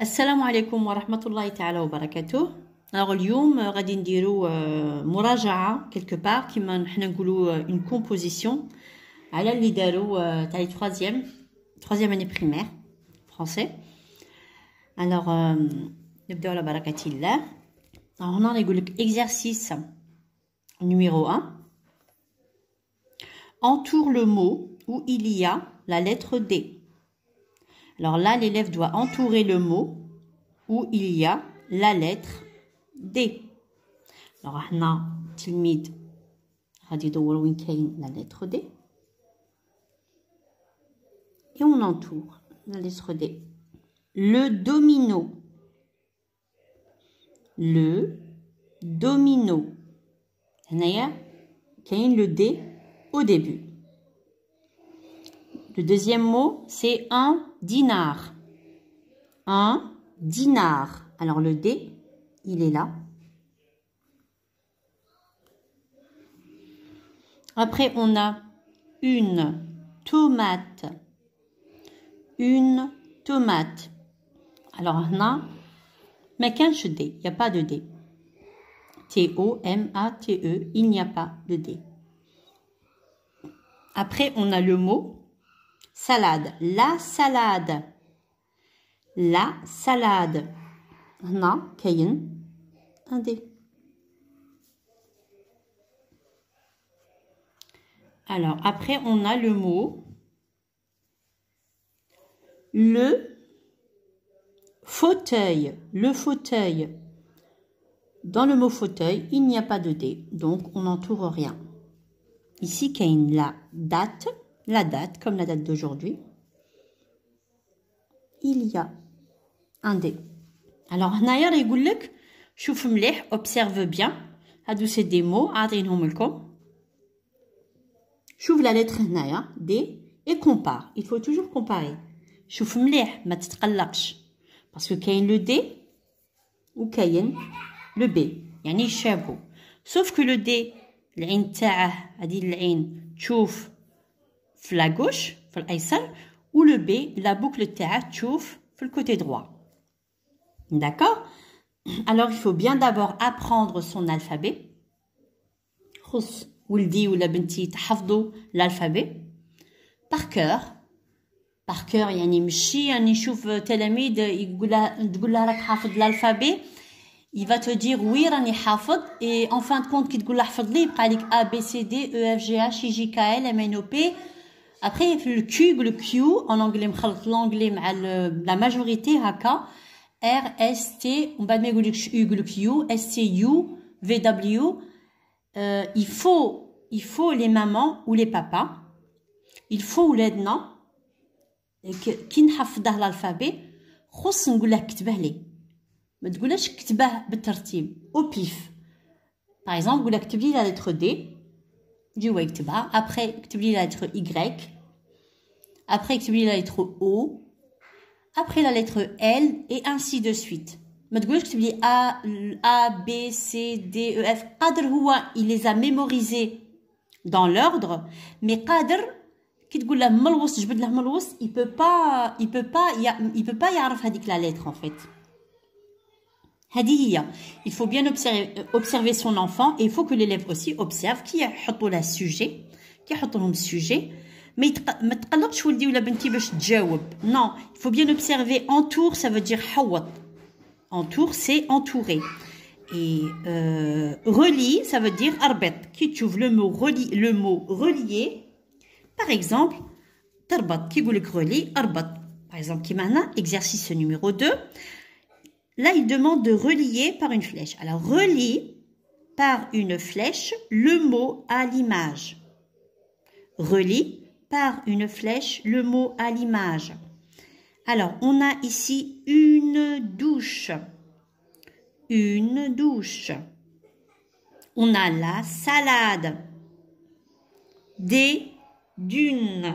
السلام عليكم ورحمة الله تعالى وبركاته. اليوم غادي نديرو مراجعة quelque part كيما حنا نقولوا une composition على اللي دارو تاع لي troisième année primaire français. Alors نبداو على بركة الله. هنا نقول لك exercice numéro 1. Entoure le mot où il y a la lettre D. Alors là, l'élève doit entourer le mot où il y a la lettre D. Alors, هنا تلميذ غادي يدور وين كاين la lettre D. Et on entoure la lettre D. Le domino. Le domino. هنايا كاين le D au début. Le deuxième mot, c'est un dinar. Un dinar. Alors, le D, il est là. Après, on a une tomate. Une tomate. Alors, on mais qu'un D. Il n'y a pas de D. T-O-M-A-T-E. Il n'y a pas de D. Après, on a le mot salade. La salade. La salade. هنا كاين un D. Alors, après, on a le mot le fauteuil. Le fauteuil. Dans le mot fauteuil, il n'y a pas de D. Donc, on n'entoure rien. Ici, كاين la date, comme la date d'aujourd'hui. Il y a un D. Alors, هنايا راه يقول لك شوف مليح, observe bien. هادو سي دي مو عاطينهم لكم. شوف la lettre هنايا D et compare. Il faut toujours comparer. شوف مليح, ما تتقلقش. Parce que كاين le D و كاين le B. يعني يشابهوا. Sauf que le D العين تاعه هذه العين تشوف في la gauche في الايسر ou le B la boucle تاعه تشوف في le côté droit. D'accord? Alors il faut bien d'abord apprendre son alphabet. خص ولدي ولا بنتي تحفظوا l'alphabet par cœur. par cœur يعني ماشي يعني نشوف تلاميذ تقول لها راك حافظ l'alphabet. Il va te dire oui راني حافظ et en fin de compte كي تقول له حفظ لي يبقى لك A B C D E F G H I J K L M N O P. Après le Q le Q en anglais مخلط l'anglais مع la majorité هكا R S T ومن بعد ما يقول لك يقول لك Q S T U V W. Il faut les mamans ou les papas. Il faut ولادنا كي نحفظه l'alphabet خص نقول له كتبه لي. ما تقولش كتبه بالترتيب au pif. Par exemple, نقول لك كتب لي la lettre D. يجي هو يكتبها. Après كتب لي la lettre Y. Après كتب لي la lettre O. Après la lettre L et ainsi de suite. ما تقولش كتب لي A B C D E F. قادر هو il les a mémorisés dans l'ordre, mais قادر كي تقول له من الوسط جبد له من الوسط il peut pas يعرف هذيك la lettre en fait. Il faut bien observer son enfant et il faut que l'élève aussi observe qui يحطوا له sujet كي يحطوا لهم sujet. ما تقلقش ولدي ولا بنتي باش تجاوب. Non, il faut bien observer. Entoure, ça veut dire حوط. Entoure, c'est entourer. Et relie, ça veut dire arbet. Qui trouve le mot relier. Par exemple, تربط كي يقول لك relie arbet. Par exemple, qui maintenant exercice numéro 2. Là, il demande de relier par une flèche. Alors, relie par une flèche le mot à l'image. Relie par une flèche le mot à l'image. Alors, on a ici une douche. Une douche. On a la salade. Des dunes.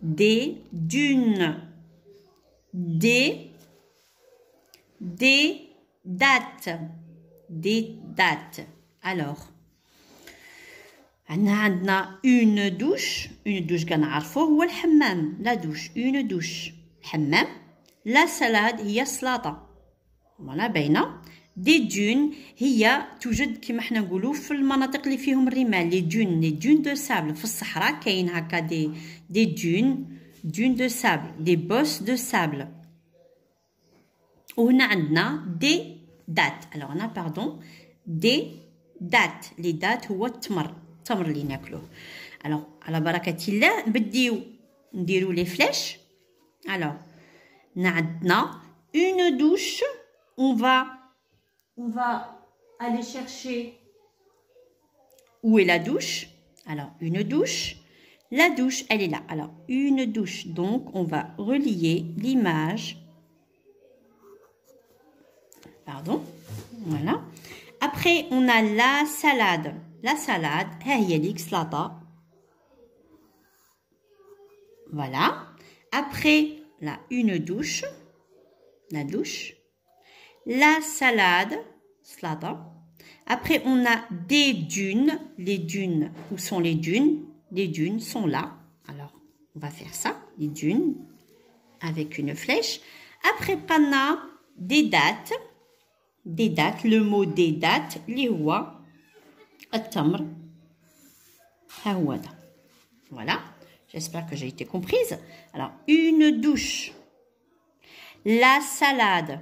Des dunes. Des dates. Des dates. Alors, on a une douche كنعرفوه هو الحمام. La douche, une douche. الحمام. la salade هي السلطة. فوالا باينة. دي دون هي توجد كيما حنا نقولوا في المناطق اللي فيهم الرمال، لي دون دو سابل. في الصحراء كاين هكا دي دون دو سابل، دي بوس دو سابل. وهنا عندنا دي دات. الوغ انا باردون دي دات. لي دات هو التمر اللي ناكلوه. الوغ على بركة الله نبديو نديرو لي فلاش. الوغ عندنا اون دوش. On va aller chercher où est la douche. Alors, une douche. La douche, elle est là. Alors, une douche. Donc, on va relier l'image. Pardon. Voilà. Après, on a la salade. La salade, voilà. Après, là, une douche. La douche. La salade, slada. Après, on a des dunes. Les dunes, où sont les dunes? Les dunes sont là. Alors, on va faire ça, les dunes, avec une flèche. Après, on a des dates. Des dates, le mot des dates, les rois, التمر. Voilà, j'espère que j'ai été comprise. Alors, une douche. La salade.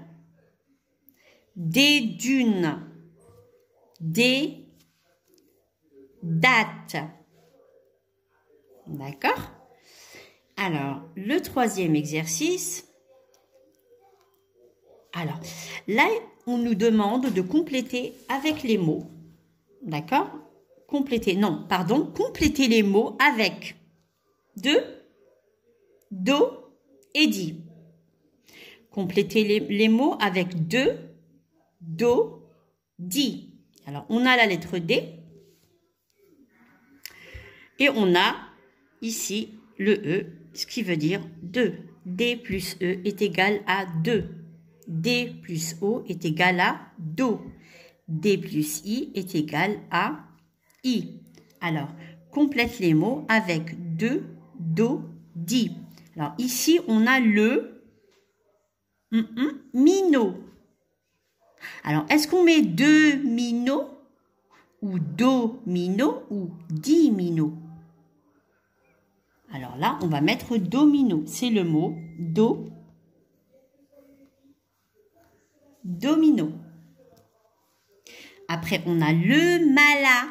Des dunes, des dates. D'accord? Alors, le troisième exercice. Alors, là, on nous demande de compléter avec les mots. D'accord? Compléter les mots avec de, do et di. Compléter les mots avec de, do, di. Alors, on a la lettre D. Et on a ici le E, ce qui veut dire 2. D plus E est égal à 2. D plus O est égal à do. D plus I est égal à I. Alors, complète les mots avec de, do, di. Alors, ici, on a le minot. Alors, est-ce qu'on met deux minots ou do minot ou di minot? Alors là, on va mettre domino. C'est le mot domino. Après, on a le mala.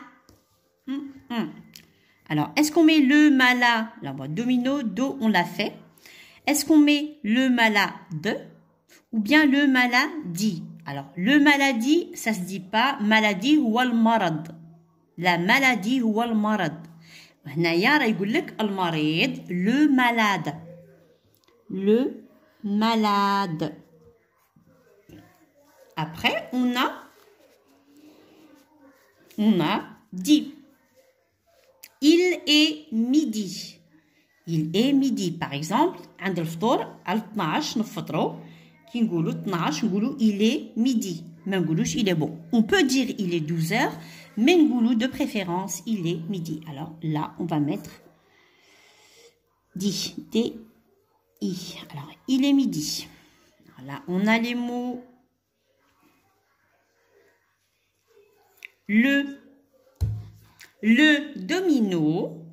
Alors, est-ce qu'on met le mala? Alors, bon, domino, do, on l'a fait. Est-ce qu'on met le malade ou bien le maladie? Alors, le maladie, ça se dit pas maladie ou al-marad. La maladie ou al-marad. هنايا راه يقول لك المريض le malade. Le malade. Après, on a dit. Il est midi. Il est midi. Par exemple, عند الفطور على 12 نفطروا. كي نقولوا 12 نقولوا il est midi. ما نقولوش il est bon. On peut dire il est 12 heures, mais نقولوا de préférence il est midi. Alors là, on va mettre di, D-I. Alors, il est midi. Alors là, on a les mots le domino,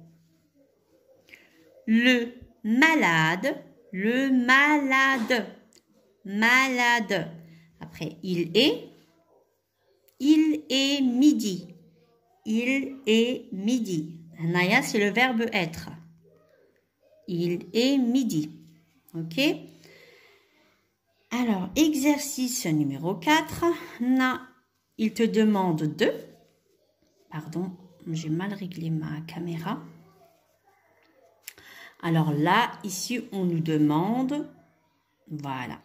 le malade, malade. Après, il est midi. Il est midi. Naya, c'est le verbe être. Il est midi. Ok? Alors, exercice numéro 4. Il te demande de... Pardon, j'ai mal réglé ma caméra. Alors là, ici, on nous demande... Voilà.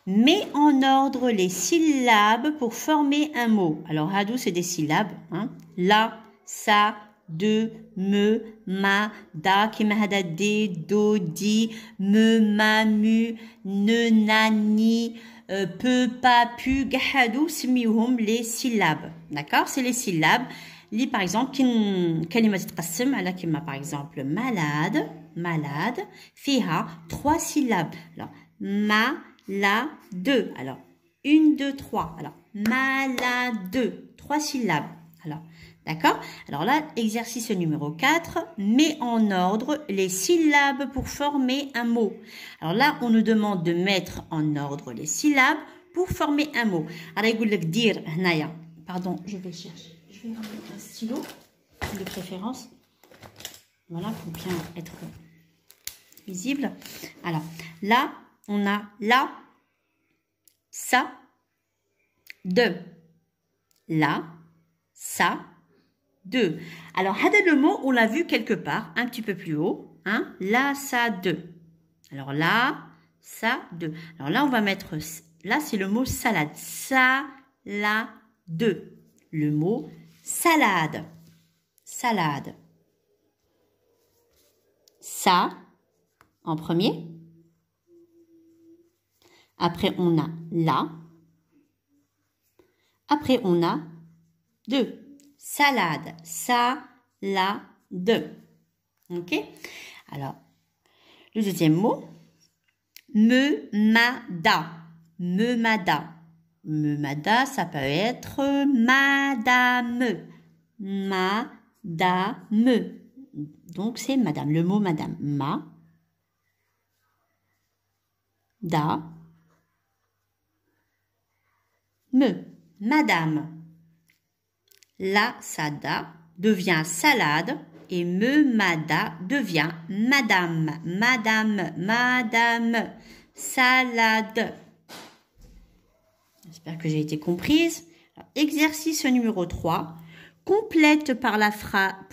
Mets en ordre les syllabes pour former un mot. Alors, hadou, c'est des syllabes. Hein? La, sa, de, me, ma, da, kimahada, de, do, di, me, ma, mu, ne, na, ni, peu, pas, pu, gahadou, smihum, les syllabes. D'accord? C'est les syllabes. Li, par exemple, kalima titqassem, ala kima, par exemple, malade, fiha, 3 syllabes. Alors, malade. Alors, 1, 2, 3. Alors, malade. 3 syllabes. Alors, d'accord? Alors là, exercice numéro 4. Mets en ordre les syllabes pour former un mot. Alors là, on nous demande de mettre en ordre les syllabes pour former un mot. Alors, il dit dire, pardon, je vais chercher. Je vais remettre un stylo de préférence. Voilà, pour bien être visible. Alors, là, on a la, ça, de. La, ça, de. Alors, le mot, on l'a vu quelque part, un petit peu plus haut. Hein, la, ça, de. Alors, là, ça, de. Alors là, on va mettre, là, c'est le mot salade. Ça, la, de. Le mot salade. Salade. Ça, en premier. Après, on a la. Après, on a de. Salade. Salade. OK? Alors, le deuxième mot. Meumada. Meumada. Meumada, ça peut être madame. Madame. Donc, c'est madame. Le mot madame. Ma. Da. Me. Madame. La sada devient salade et meumada devient madame. Madame. Madame. Salade. J'espère que j'ai été comprise. Alors, exercice numéro 3. Complète la phrase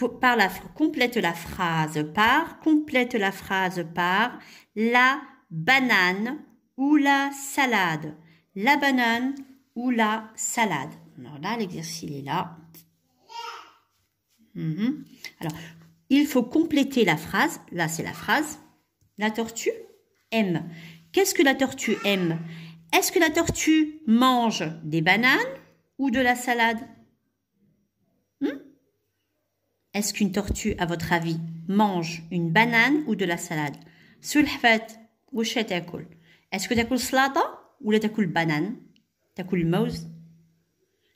par la banane ou la salade. La banane ou la salade. Alors là, l'exercice il est là. Alors, il faut compléter la phrase. Là, c'est la phrase. La tortue aime. Qu'est-ce que la tortue aime? Est-ce que la tortue mange des bananes ou de la salade? Est-ce qu'une tortue, à votre avis, mange une banane ou de la salade? Est-ce que tu as salada ou tu as banane? Tu as mouse?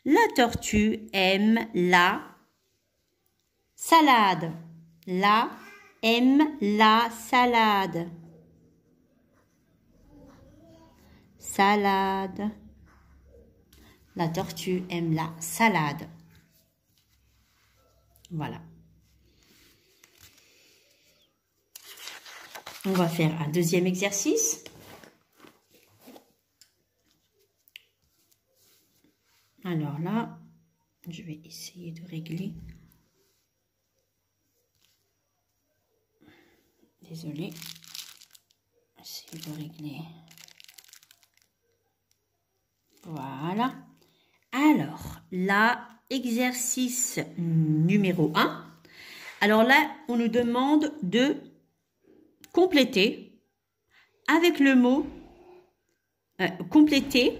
La tortue aime la salade. Aime la salade. Salade. La tortue aime la salade. Voilà. On va faire un deuxième exercice. Alors là, je vais essayer de régler. Désolée. Essayer de régler. Voilà. Alors, là, exercice numéro 1. Alors là, on nous demande de compléter avec le mot compléter.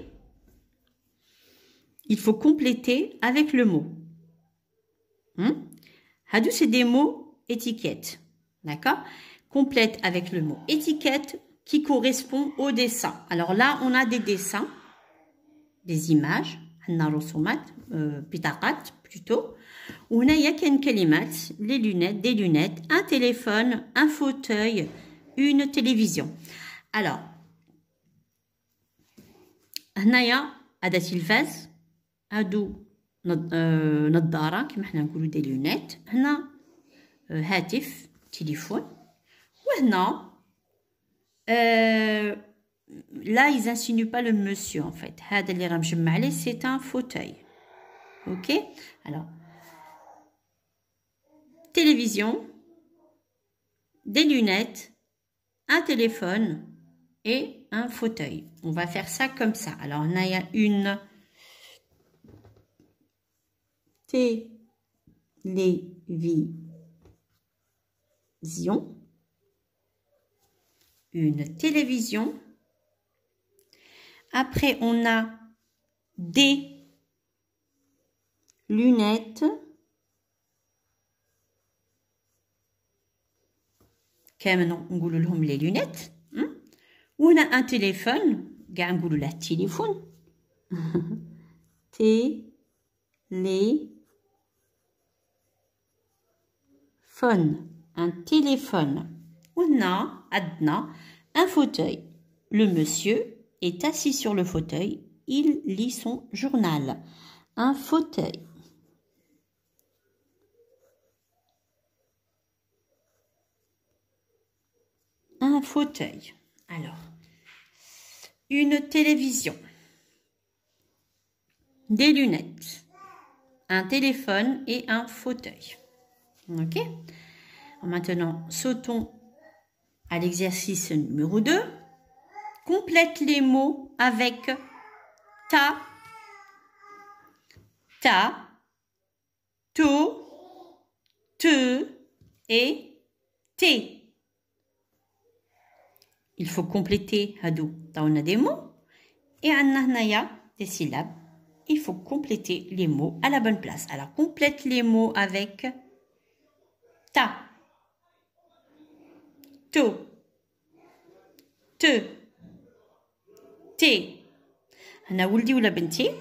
Il faut compléter avec le mot. Hadou, c'est des mots étiquettes. D'accord? Complète avec le mot étiquette qui correspond au dessin. Alors là, on a des dessins, des images. بطاقات plutôt. وهنا يكن كلمات les lunettes, des lunettes, un téléphone, un fauteuil, une télévision. Alors هنايا هذا تلفاز هادو نظارة كما حنا نقولوا des lunettes. هنا هاتف تليفون. وهنا là, ils n'insinuent pas le monsieur, en fait. C'est un fauteuil. OK? Alors, télévision, des lunettes, un téléphone et un fauteuil. On va faire ça comme ça. Alors, on a une télévision. Une télévision. Après, on a des lunettes. Maintenant, on goule les lunettes. On a un téléphone. كاع نقولوا له التليفون téléphone un téléphone وهنا عندنا un fauteuil le monsieur est assis sur le fauteuil il lit son journal un fauteuil un fauteuil alors une télévision des lunettes, un téléphone et un fauteuil. Ok? Maintenant, sautons à l'exercice numéro 2. Complète les mots avec ta, to, te et té. Il faut compléter hadou. On a des mots et on a des syllabes. Il faut compléter les mots à la bonne place. Alors, complète les mots avec ta, to, te, té. أنا ولدي ولا بنتي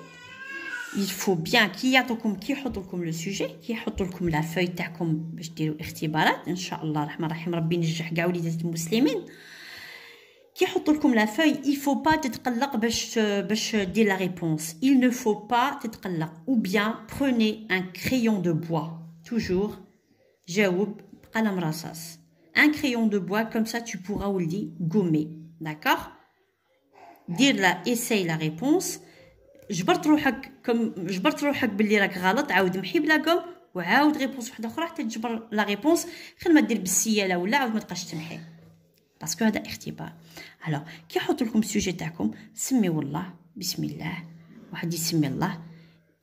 il faut bien كي يعطوكم كي يحطوا لكم لو سوجي كي يحطوا لكم لا فوي تاعكم باش ديروا اختبارات ان شاء الله الرحمن الرحيم ربي ينجح كاع وليدات المسلمين كي يحطوا لكم لا فوي il faut pas تتقلق باش دير la réponse il ne faut pas تتقلق ou bien prenez un crayon de bois toujours جاوب بقلم رصاص un crayon de bois comme ça tu pourras ولدي gommer d'accord دير لا essaye la réponse جبرت روحك باللي راك غلط عاود محي بلا كوم وعاود ريبونس وحده اخرى حتى تجبر لا ريبونس خير ما دير بالسياله ولا عاود ما تبقاش تمحي باسكو هذا اختبار الوغ كي يحط لكم السوجي تاعكم سميو الله بسم الله واحد يسمي الله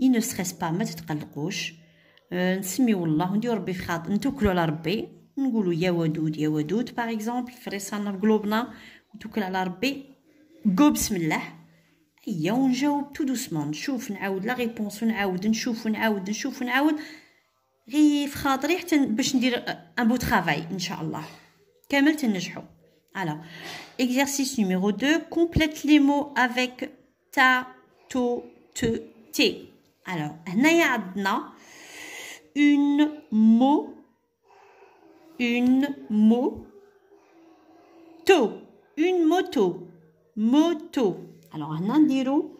اي نو ستريس با ما تتقلقوش نسميو الله ونديرو ربي في خاطر نتوكلوا على ربي نقولوا يا ودود يا ودود باغ اكزومبل في رسالنا بقلوبنا نتوكل على ربي قو بسم الله هيا ونجاوب تو دوسمون نشوف نعاود لا ريبونس ونعاود نشوف ونعاود غير في خاطري حتى باش ندير ان بو طرافاي ان شاء الله كامل تنجحوا alors exercice numéro 2 complète les mots avec ta to te té alors هنايا عندنا une moto une moto alors هنا نديرو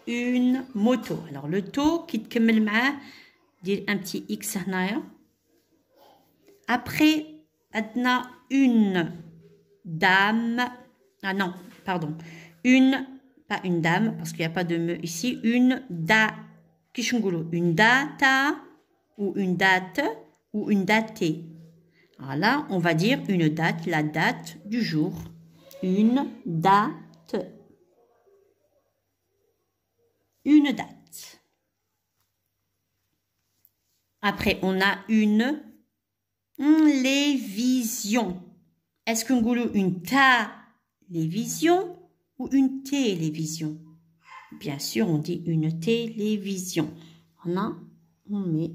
une moto alors le to كي تكمل معاه دير un petit x هنايا après عندنا une dame ah non pardon pas une dame parce qu'il n'y a pas de me ici une كيش نقولوا une data ou une date ou une datée voilà on va dire une date la date du jour une date après on a une télévision est-ce qu'on dit une télévision ou une télévision bien sûr on dit une télévision on met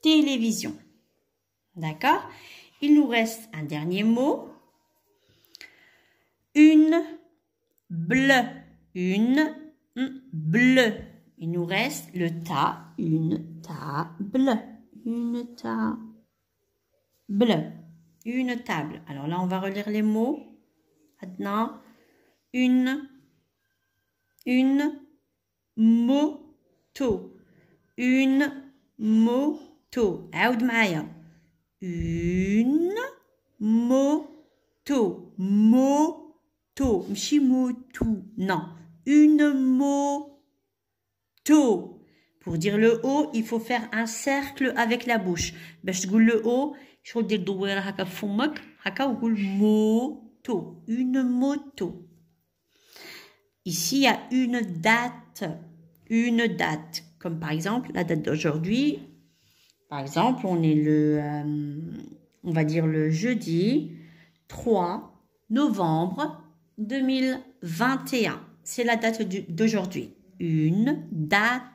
télévision d'accord il nous reste un dernier mot une bleue il nous reste le ta une table une table alors là on va relire les mots maintenant une moto عاود معايا une moto ماشي موتو non une moto pour dire le haut il faut faire un cercle avec la bouche باش تقول le haut شغل دير دويره هكا بفمك هكا وقول moto une moto ici il y a une date comme par exemple la date d'aujourd'hui par exemple on est on va dire le jeudi 3 novembre 2021 c'est la date d'aujourd'hui une date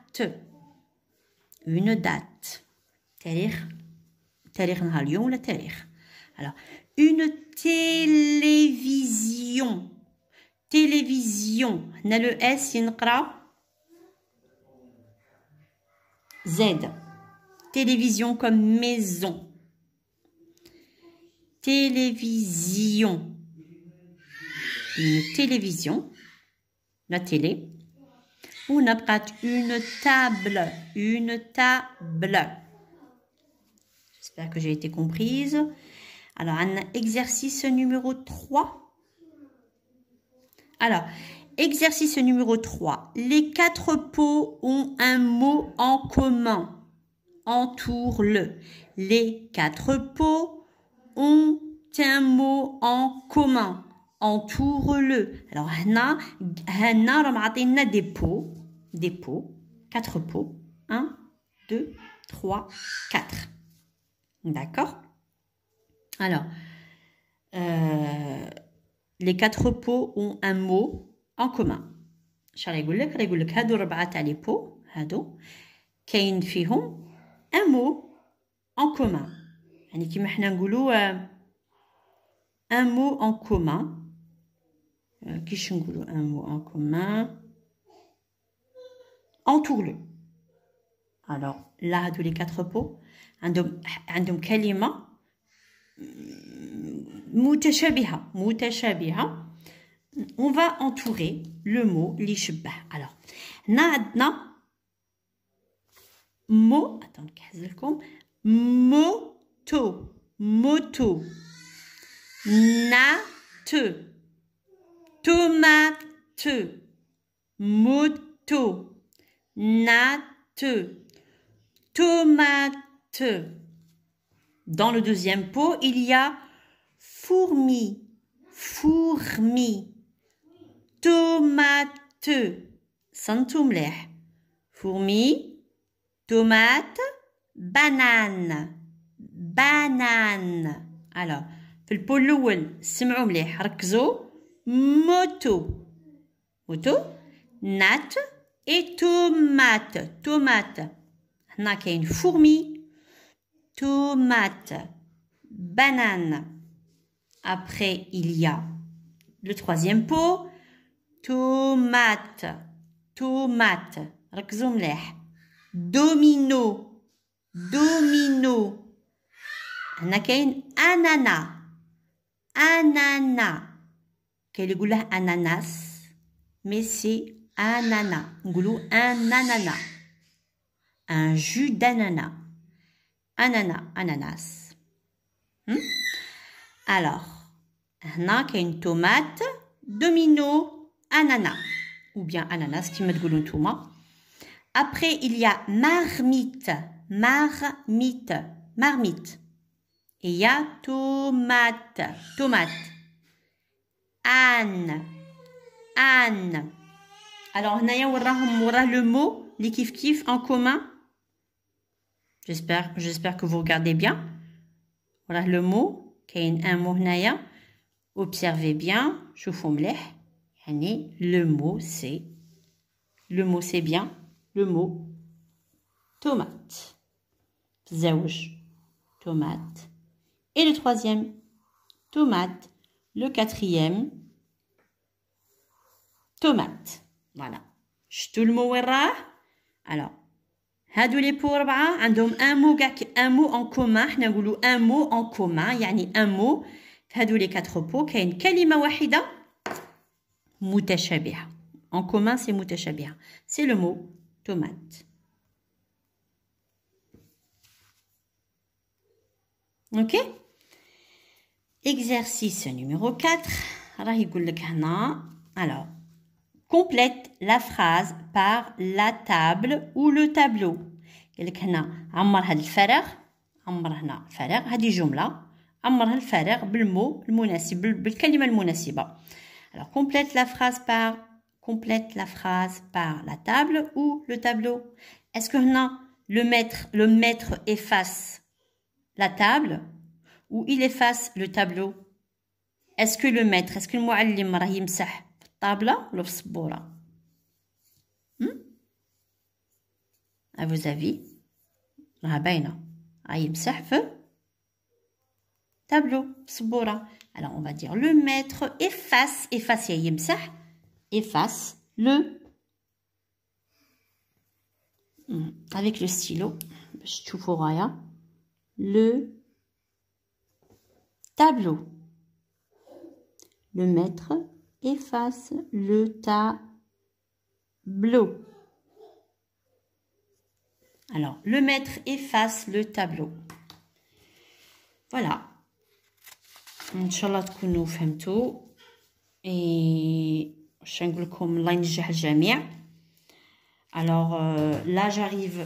تاريخ نهار اليوم ولا تاريخ alors Une télévision. Télévision. On a le S, ينقرأ Z. Télévision comme maison. Télévision. Une télévision. La télé. On a une table. Une table. J'espère que j'ai été comprise. Alors, un exercice numéro 3. Alors, exercice numéro 3. Les 4 pots ont un mot en commun. Entoure-le. Les 4 pots ont un mot en commun. Entoure-le. Alors, هنا راهم عاطينا des pots. Des pots. 4 pots. 1, 2, 3, 4. D'accord? Alors, les 4 pots ont un mot en commun. شرا يقول لك هادو 4 تاع لي بو هادو كاين فيهم un mot en commun. يعني كيما حنا نقولوا un mot en commun. كيش نقولوا un mot en commun. Entoure-le. Alors, là هادو les 4 pots عندهم كلمة متشابهة. On va entourer le mot اللي يشبه. Alors, هنا عندنا mot. Attends, نكحز لكم. Moto. Moto. Nate. Tomate. Moto. Nate. Tomate. Dans le deuxième pot, il y a fourmi. Fourmi. Tomate. صنتو مليح. Fourmi. Tomate. Banane. Banane. Alors, في البول الأول سمعوا مليح ركزوا. Moto. Moto. Nat et tomate. Tomate. هنا كاين fourmi. Tomate. Banane. Après, il y a le troisième pot. Tomate. Tomate. ركزوا مليح. Domino. Domino. هنا كاين ananas. Ananas. كاين اللي يقول له ananas. Mais c'est ananas. نقولوا un ananas. Un jus d'ananas. Ananas. Alors, هنا كاين tomate, domino, ananas. Ou bien ananas, كيما تقولوا نتوما. Après, il y a marmite. Marmite. Marmite. Et il y a tomate. Tomate. Âne. Âne. Alors, هنايا وراه le mot اللي كيف en commun. J'espère que vous regardez bien. Voilà le mot. كاين un mot هنايا. Observez bien. شوفوا مليح. يعني le mot c'est bien le mot tomate. زوج. Tomate. Et le troisième, tomate. Le quatrième, tomate. Voilà. شتو المو وين راه؟ Alors, هادو لي بو 4 عندهم un mot en commun. حنا نقولوا un mot en commun يعني un mot. في هادو لي 4 بو كاين كلمة واحدة متشابهة. En commun c'est متشابهة. C'est le mot tomate. Ok? Exercice numéro 4. راه يقول لك هنا. Alors, complète la phrase par la table ou le tableau. قال لك هنا عمر هذا الفراغ. عمر هنا فراغ. هذه جملة. عمر الفراغ بالمو المناسب بالكلمة المناسبة. Alors, complète la phrase par la table ou le tableau. Est-ce que هنا le maître efface la table ou il efface le tableau? Est-ce que le maître, est-ce que المعلم راه يمسح في الطابلة ولا في السبورة؟ À vos avis راه باينة راه يمسح في tableau, صبورة. Alors, on va dire le maître efface, efface, يمسح, efface le, avec le stylo, باش تشوفوا غاية, le tableau. Le maître efface le tableau. Alors, le maître efface le tableau. Voilà. Inch'Allah تكونوا فهمتوا. Et je vais vous dire الله ينجح الجميع. Alors là,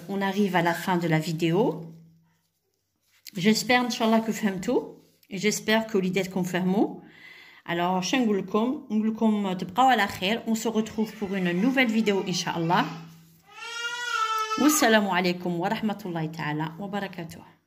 on arrive à la fin de la vidéo. J'espère Inch'Allah que فهمتوا. Et j'espère que وليداتكم فهموا. Alors, je vais vous dire تبقوا على خير. On se retrouve pour une nouvelle vidéo Inch'Allah. والسلام عليكم ورحمة الله تعالى وبركاته.